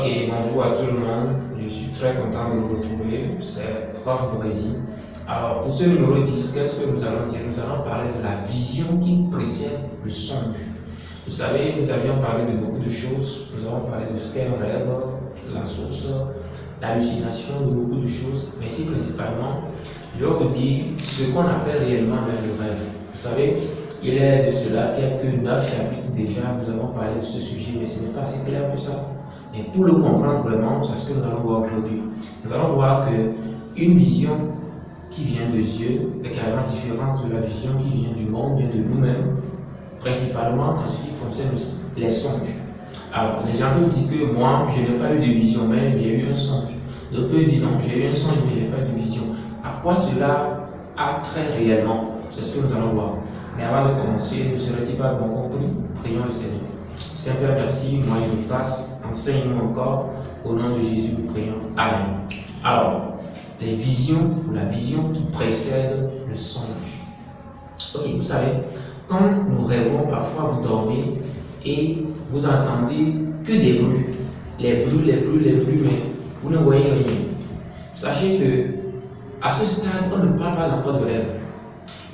Ok, bonjour à tout le monde. Je suis très content de vous retrouver. C'est Prof Brésil. Alors, pour ce numéro 10, qu'est-ce que nous allons dire? Nous allons parler de la vision qui précède le songe. Vous savez, nous avions parlé de beaucoup de choses. Nous avons parlé de ce qu'est un rêve, la source, l'hallucination, de beaucoup de choses. Mais ici, principalement, je vais vous dire ce qu'on appelle réellement même le rêve. Vous savez, il est de cela quelques 9 chapitres déjà, nous avons parlé de ce sujet, mais ce n'est pas assez clair que ça. Mais pour le comprendre vraiment, c'est ce que nous allons voir aujourd'hui. Nous allons voir qu'une vision qui vient de Dieu est carrément différente de la vision qui vient du monde, vient de nous-mêmes, principalement en ce qui concerne les songes. Alors, les gens peuvent dire que moi, je n'ai pas eu de vision, mais j'ai eu un songe. D'autres peuvent dire non, j'ai eu un songe, mais je n'ai pas eu de vision. À quoi cela a trait réellement? C'est ce que nous allons voir. Mais avant de commencer, ne serait-il pas bon compris? Prions le Seigneur. Saint-Père, merci, moi je me passe, enseigne-moi encore, au nom de Jésus nous prions. Amen. Alors, les visions, ou la vision qui précède le songe. Ok, vous savez, quand nous rêvons, parfois vous dormez et vous entendez que des bruits. Les bruits, mais vous ne voyez rien. Sachez que, à ce stade, on ne parle pas encore de rêve.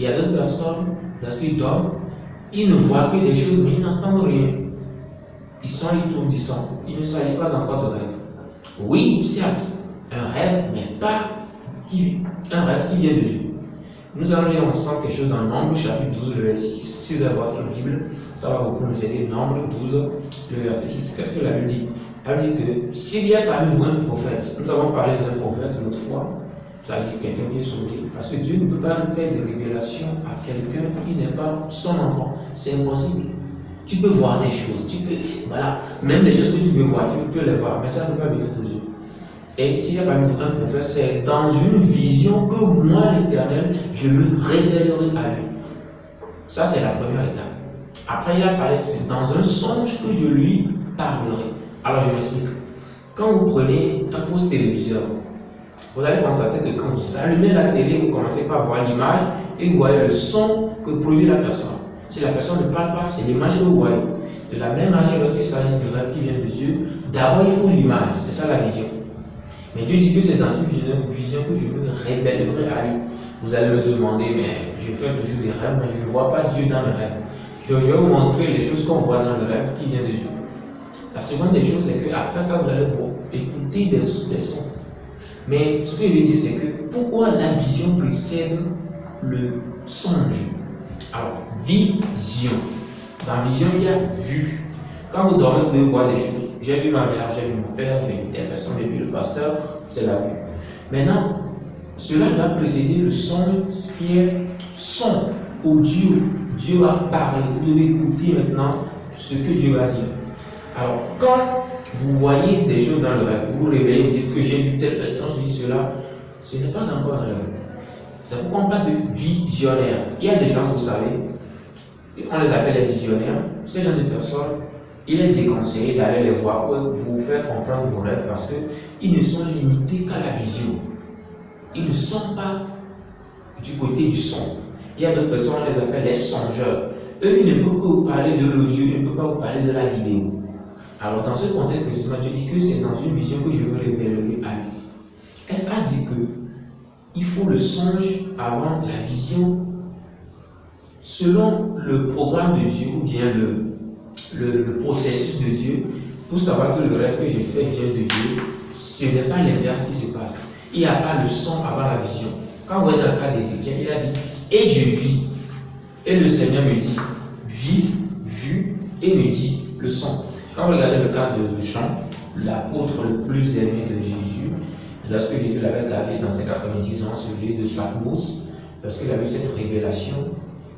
Il y a d'autres personnes, lorsqu'ils dorment, ils ne voient que des choses, mais ils n'entendent rien. Ils sont étourdissants. Il ne s'agit pas encore de rêve. Oui, certes, un rêve, mais pas un rêve qui vient de Dieu. Nous allons lire ensemble quelque chose dans Nombre chapitre 12, le verset 6. Si vous avez votre Bible, ça va beaucoup nous aider. Nombre 12, le verset 6. Qu'est-ce que la Bible dit? La Bible dit que s'il y a parmi vous un prophète, nous avons parlé d'un prophète l'autre fois, c'est-à-dire quelqu'un qui est sauvé. Parce que Dieu ne peut pas faire des révélations à quelqu'un qui n'est pas son enfant. C'est impossible. Tu peux voir des choses, voilà, même les choses que tu veux voir, tu peux les voir, mais ça ne peut pas venir de Dieu. Et s'il y a parmi vous un prophète, c'est dans une vision que moi, l'Éternel, je me révélerai à lui. Ça, c'est la première étape. Après, il a parlé dans un songe que je lui parlerai. Alors, je m'explique. Quand vous prenez un poste téléviseur, vous allez constater que quand vous allumez la télé, vous commencez par voir l'image et vous voyez le son que produit la personne. Si la personne ne parle pas, c'est l'image que vous voyez. De la même manière, lorsqu'il s'agit du rêve qui vient de Dieu, d'abord il faut l'image, c'est ça la vision. Mais Dieu dit que c'est dans une vision que je me révélerai à lui. Vous allez me demander, mais je fais toujours des rêves, mais je ne vois pas Dieu dans les rêves. Je vais vous montrer les choses qu'on voit dans le rêve qui vient de Dieu. La seconde des choses, c'est qu'après ça, vous allez écouter des sons. Mais ce que je veux dire, c'est que pourquoi la vision précède le songe? Alors, vision. Dans vision, il y a vue. Quand vous dormez, vous devez voir des choses. J'ai vu ma mère, j'ai vu mon père, j'ai vu telle personne, j'ai vu le pasteur, c'est la vue. Maintenant, cela doit précéder le songe qui est son, audio. Dieu a parlé. Vous devez écouter maintenant ce que Dieu va dire. Alors, quand vous voyez des choses dans le rêve, vous vous réveillez, vous dites que j'ai vu telle personne, je dis cela, ce n'est pas encore un rêve. C'est pourquoi on parle de visionnaire. Il y a des gens, vous savez, on les appelle les visionnaires. Ces gens de personnes, il est déconseillé d'aller les voir pour vous faire comprendre vos rêves parce qu'ils ne sont limités qu'à la vision. Ils ne sont pas du côté du son. Il y a d'autres personnes, on les appelle les songeurs. Eux, ils ne peuvent que vous parler de l'audio, ils ne peuvent pas vous parler de la vidéo. Alors, dans ce contexte, précisément, je dis que c'est dans une vision que je veux révéler à lui. Est-ce qu'à dire que il faut le songe avant la vision? Selon le programme de Dieu ou bien le processus de Dieu, pour savoir que le rêve que j'ai fait vient de Dieu, ce n'est pas l'inverse qui se passe. Il n'y a pas le son avant la vision. Quand vous voyez dans le cas d'Ézéchiel, il a dit « Et je vis ». Et le Seigneur me dit « Vis, vu » et me dit le son. Quand vous regardez le cas de Jean, l'apôtre le plus aimé de Jésus, lorsque Jésus l'avait gardé dans ses 90 ans sur l'île de Patmos, lorsqu'il a vu cette révélation,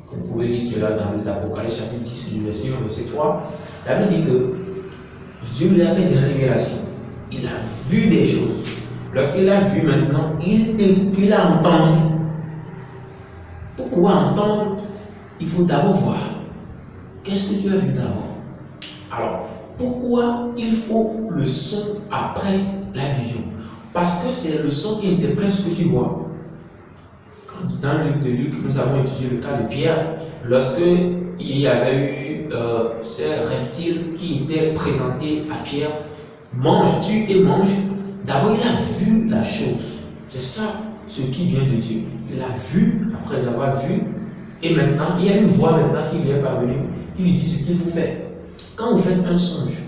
que vous pouvez lire cela dans l'Apocalypse chapitre 10, du verset 1, verset 3, la Bible dit que Dieu lui a fait des révélations. Il a vu des choses. Lorsqu'il a vu maintenant, il a entendu. Pour pouvoir entendre, il faut d'abord voir. Qu'est-ce que tu as vu d'abord? Alors, pourquoi il faut le son après la vision? Parce que c'est le son qui interprète ce que tu vois. Dans le livre de Luc, nous avons étudié le cas de Pierre, lorsque il y avait eu ces reptiles qui étaient présentés à Pierre, mange, tue et mange. D'abord, il a vu la chose. C'est ça ce qui vient de Dieu. Il a vu, après avoir vu, et maintenant, il y a une voix maintenant qui vient parvenir, qui lui dit ce qu'il faut faire. Quand vous faites un songe,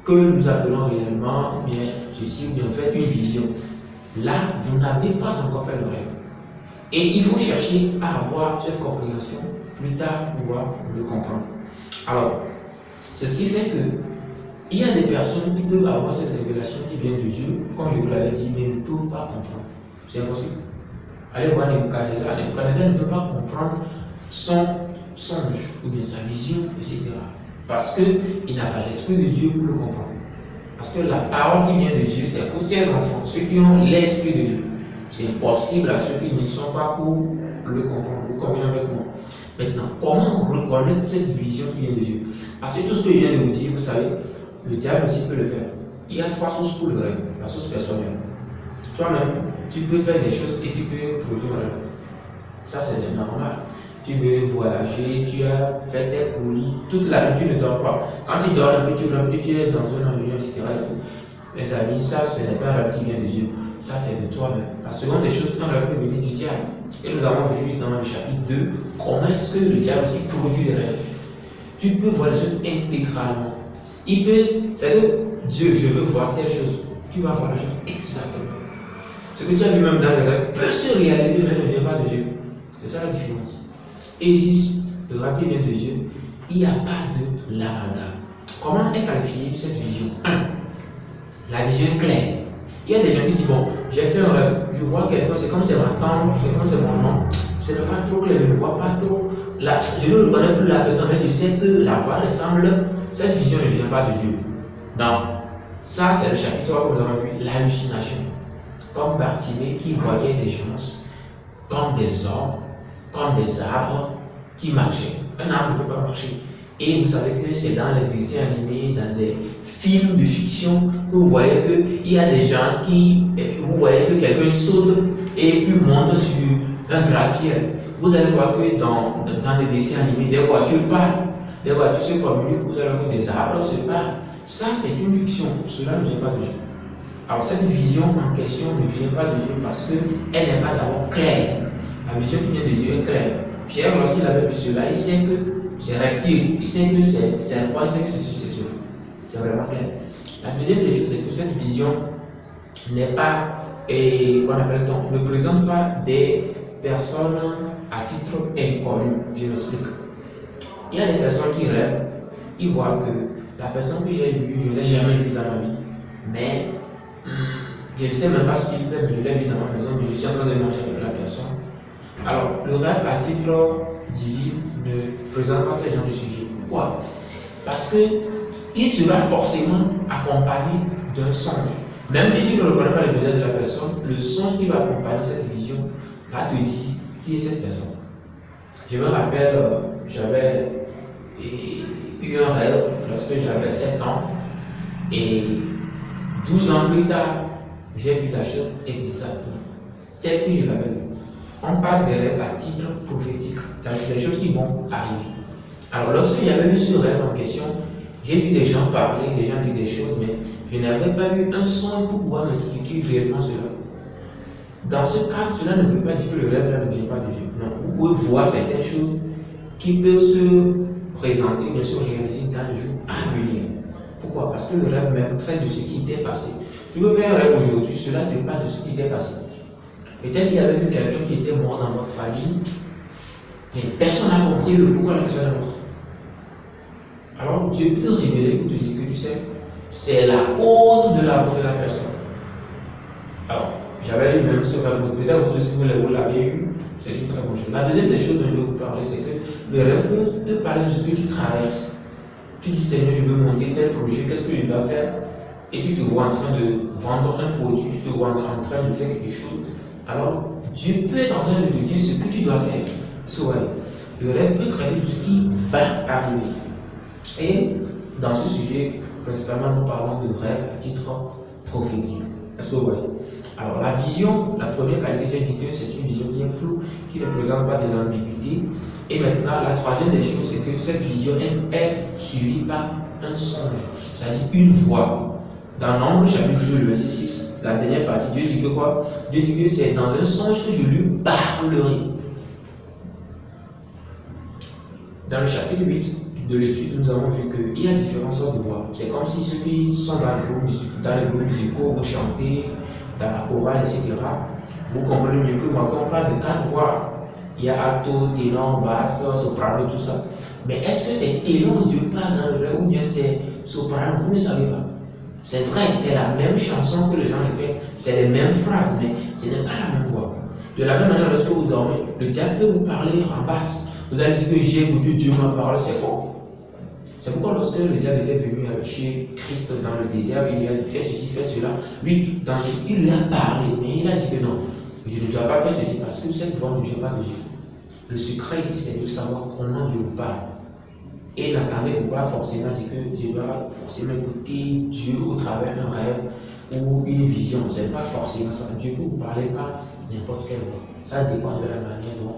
que nous appelons réellement bien ceci, ou bien vous faites une vision, là, vous n'avez pas encore fait le rêve. Et il faut chercher à avoir cette compréhension plus tard pour pouvoir le comprendre. Alors, c'est ce qui fait que il y a des personnes qui peuvent avoir cette révélation qui vient de Dieu, comme je vous l'avais dit, mais ne peuvent pas comprendre. C'est impossible. Allez voir Nebuchadnezzar. Nebuchadnezzar ne peut pas comprendre son songe, ou bien sa vision, etc. Parce qu'il n'a pas l'esprit de Dieu pour le comprendre. Parce que la parole qui vient de Dieu, c'est pour ses enfants, ceux qui ont l'esprit de Dieu. C'est impossible à ceux qui ne sont pas pour le comprendre. Vous convenez avec moi? Maintenant, comment reconnaître cette vision qui vient de Dieu? Parce que tout ce que je viens de vous dire, vous savez, le diable aussi peut le faire. Il y a trois sources pour le rêve. La source personnelle. Toi-même, tu peux faire des choses et tu peux produire un rêve. Ça, c'est normal. Tu veux voyager, tu as fait tes colis, toute la nuit, tu ne dors pas. Quand tu dors un peu, tu es dans un avion, etc. Mes amis, ça, ce n'est pas un rêve qui vient de Dieu. Ça, c'est de toi-même. La seconde des choses, un rêve peut venir du diable. Et nous avons vu dans le chapitre 2 comment est-ce que le diable aussi produit des rêves. Tu peux voir les choses intégralement. Il peut, c'est que Dieu, je veux voir telle chose. Tu vas voir la chose exactement. Ce que tu as vu même dans les rêves peut se réaliser, mais ne vient pas de Dieu. C'est ça la différence. Et ici, le rêve qui vient de Dieu, il n'y a pas de l'amalgame. Comment est qualifiée cette vision? 1. La vision est claire. Il y a des gens qui disent, bon, j'ai fait un rêve, je vois quelqu'un, c'est comme c'est ma tante, c'est comme c'est mon nom, ce n'est pas trop clair, je ne vois pas trop, je ne reconnais plus la personne, mais je sais que la voix ressemble, cette vision ne vient pas de Dieu. Non, ça c'est le chapitre 3 que nous avons vu, l'hallucination. Comme Bartimée qui voyait des gens comme des hommes, comme des arbres qui marchaient. Un arbre ne peut pas marcher. Et vous savez que c'est dans les dessins animés, dans des films de fiction, que vous voyez qu'il y a des gens qui, vous voyez que quelqu'un saute et puis monte sur un gratte-ciel. Vous allez voir que dans les dessins animés, des voitures parlent, des voitures se communiquent, vous allez voir que des arbres se parlent. Ça, c'est une fiction, cela ne vient pas de Dieu. Alors, cette vision en question ne vient pas de Dieu parce qu'elle n'est pas d'abord claire. La vision qui vient de Dieu est claire. Pierre, lorsqu'il avait vu cela, il sait que c'est reptile, il sait que c'est un point, il sait que c'est cela. C'est vraiment clair. La deuxième des choses, c'est que cette vision n'est pas, qu'on appelle-t-on, ne présente pas des personnes à titre inconnu. Je m'explique. Il y a des personnes qui rêvent, ils voient que la personne que j'ai vue, je ne l'ai jamais vue dans ma vie. Mais je ne sais même pas ce qu'il fait, mais je l'ai vu dans ma maison, mais je suis en train de manger avec la personne. Alors, le rêve à titre divin ne présente pas ce genre de sujet. Pourquoi? Parce qu'il sera forcément accompagné d'un songe. Même si tu ne reconnais pas le visage de la personne, le songe qui va accompagner cette vision va te dire qui est cette personne. Je me rappelle, j'avais eu un rêve lorsque j'avais 7 ans et 12 ans plus tard, j'ai vu la chose exactement telle que je l'avais vue. On parle des rêves à titre prophétique, c'est-à-dire des choses qui vont arriver. Alors, lorsque j'avais vu ce rêve en question, j'ai vu des gens parler, des gens dire des choses, mais je n'avais pas eu un son pour pouvoir m'expliquer réellement cela. Dans ce cas, cela ne veut pas dire que le rêve ne vient pas de Dieu. Non, vous pouvez voir certaines choses qui peuvent se présenter, mais se réaliser dans les jours à venir. Pourquoi? Parce que le rêve même traite de ce qui était passé. Tu peux faire un rêve aujourd'hui, cela te parle de ce qui était passé. Peut-être qu'il y avait quelqu'un qui était mort dans votre famille, mais personne n'a compris le pourquoi la personne est morte. Alors Dieu peut te révéler pour te dire que tu sais, c'est la cause de la mort de la personne. Alors, j'avais eu même ce rêve, peut-être vous aussi vous l'avez eu, c'est une très bonne chose. La deuxième des choses dont je vais vous parler, c'est que le rêve peut te parler de ce que tu traverses. Tu dis Seigneur, je veux monter tel projet, qu'est-ce que je dois faire? Et tu te vois en train de vendre un produit, tu te vois en train de faire quelque chose. Alors, Dieu peut être en train de te dire ce que tu dois faire. Soit le rêve peut traiter de ce qui va arriver. Et dans ce sujet, principalement, nous parlons de rêve à titre prophétique. Est-ce que vous voyez? Alors, la vision, la première qualité, j'ai dit que c'est une vision qui est floue, qui ne présente pas des ambiguïtés. Et maintenant, la troisième des choses, c'est que cette vision est suivie par un songe, c'est-à-dire une voix. Dans Nombre chapitre 2, le verset 6, la dernière partie, Dieu dit que quoi? Dieu dit que c'est dans un songe que je lui parlerai. Dans le chapitre 8 de l'étude, nous avons vu qu'il y a différentes sortes de voix. C'est comme si ceux qui sont dans les groupes musicaux, vous chantez, dans la chorale, etc. Vous comprenez mieux que moi quand on parle de 4 voix. Il y a alto, ténor, basse, soprano, tout ça. Mais est-ce que c'est ténor que Dieu parle dans le rêve ou bien c'est soprano? Vous ne savez pas. C'est vrai, c'est la même chanson que les gens répètent, c'est les mêmes phrases, mais ce n'est pas la même voix. De la même manière, lorsque vous dormez, le diable peut vous parler en basse. Vous allez dire que j'ai écouté Dieu m'en parler, c'est faux. C'est pourquoi lorsque le diable était venu chez Christ dans le désert, il lui a dit fais ceci, fais cela. Oui, il lui a parlé, mais il a dit que non, je ne dois pas faire ceci parce que cette voix ne vient pas de Dieu. Le secret ici, c'est de savoir comment Dieu vous parle. Et n'attendez-vous pas forcément dire que Dieu doit forcément écouter Dieu au travers d'un rêve ou une vision. Ce n'est pas forcément ça. Dieu peut vous parler par n'importe quelle voix. Ça dépend de la manière dont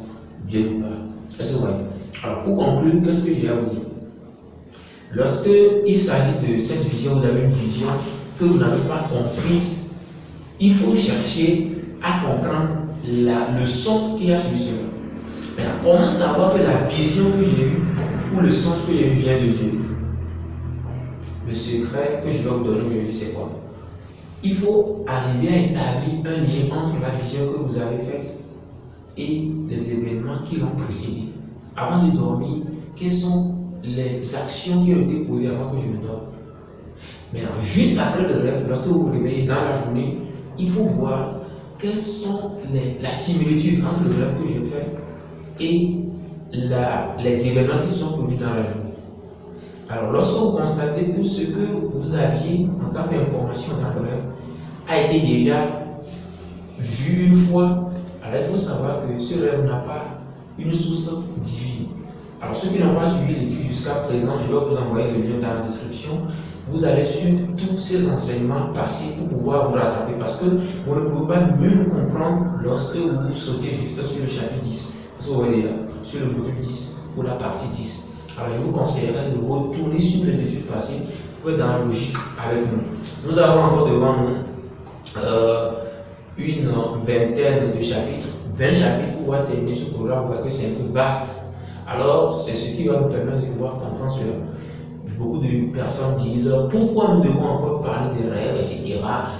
Dieu vous parle. Est-ce que vous voyez? Alors pour conclure, qu'est-ce que j'ai à vous dire? Lorsque il s'agit de cette vision, vous avez une vision que vous n'avez pas comprise, il faut chercher à comprendre le son qu'il y a sur cela. Maintenant, comment savoir que la vision que j'ai eue ou le sens que j'ai eu vient de Dieu? Le secret que je vais vous donner aujourd'hui, c'est quoi? Il faut arriver à établir un lien entre la vision que vous avez faite et les événements qui l'ont précédé. Avant de dormir, quelles sont les actions qui ont été posées avant que je me dorme? Maintenant, juste après le rêve, lorsque vous vous réveillez dans la journée, il faut voir quelles sont la similitude entre le rêve que j'ai fait et les événements qui sont produits dans la journée. Alors, lorsque vous constatez que ce que vous aviez en tant qu'information dans le rêve a été déjà vu une fois, alors il faut savoir que ce rêve n'a pas une source divine. Alors, ceux qui n'ont pas suivi l'étude jusqu'à présent, je vais vous envoyer le lien dans la description. Vous allez suivre tous ces enseignements passés pour pouvoir vous rattraper parce que vous ne pouvez pas mieux nous comprendre lorsque vous sautez juste sur le chapitre 10. Vous voyez déjà, sur le module 10 ou la partie 10. Alors, je vous conseillerais de retourner sur les études passées pour être dans la logique avec nous. Nous avons encore devant nous une vingtaine de chapitres, 20 chapitres pour pouvoir terminer ce programme. Vous voyez que c'est un peu vaste. Alors, c'est ce qui va nous permettre de pouvoir comprendre cela. Beaucoup de personnes disent pourquoi nous devons encore parler des rêves, etc.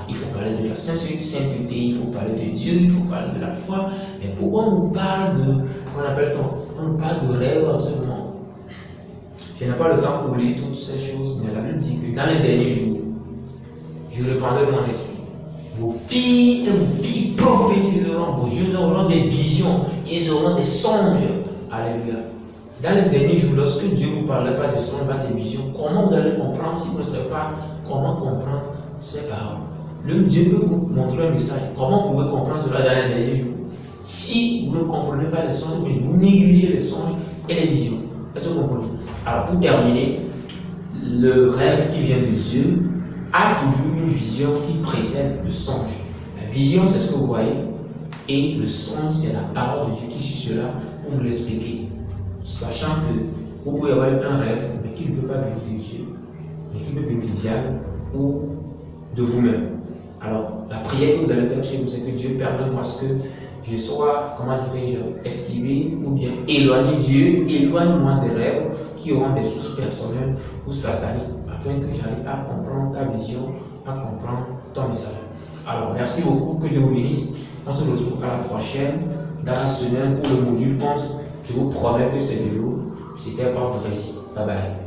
Il faut parler de la sainteté, il faut parler de Dieu, il faut parler de la foi. Mais pourquoi on nous parle on nous parle de rêves en ce moment? Je n'ai pas le temps pour lire toutes ces choses, mais la Bible dit que dans les derniers jours, je répandrai mon esprit. Vos filles et vos filles prophétiseront, vos jeunes auront des visions, ils auront des songes. Alléluia. Dans les derniers jours, lorsque Dieu ne vous parlait pas de songes, pas de visions, comment vous allez comprendre si vous ne savez pas comment comprendre ces paroles? Le Dieu peut vous montrer un message. Comment vous pouvez comprendre cela dans les derniers jours? Si vous ne comprenez pas les songes, vous négligez les songes et les visions. Est-ce que vous comprenez? Alors pour terminer, le rêve qui vient de Dieu a toujours une vision qui précède le songe. La vision, c'est ce que vous voyez, et le songe, c'est la parole de Dieu qui suit cela pour vous l'expliquer. Sachant que vous pouvez avoir un rêve, mais qui ne peut pas venir de Dieu, mais qui peut venir du diable ou de vous-même. Alors, la prière que vous allez faire chez vous, c'est que Dieu permette-moi ce que je sois, comment dirais-je, esquivé ou bien éloigné Dieu, éloigne-moi des rêves qui auront des sources personnelles ou sataniques, afin que j'arrive à comprendre ta vision, à comprendre ton message. Alors, merci beaucoup, que Dieu vous bénisse. On se retrouve à la prochaine, dans la semaine pour le module 11. Je vous promets que c'est de l'eau. C'était pas vrai. Bye bye.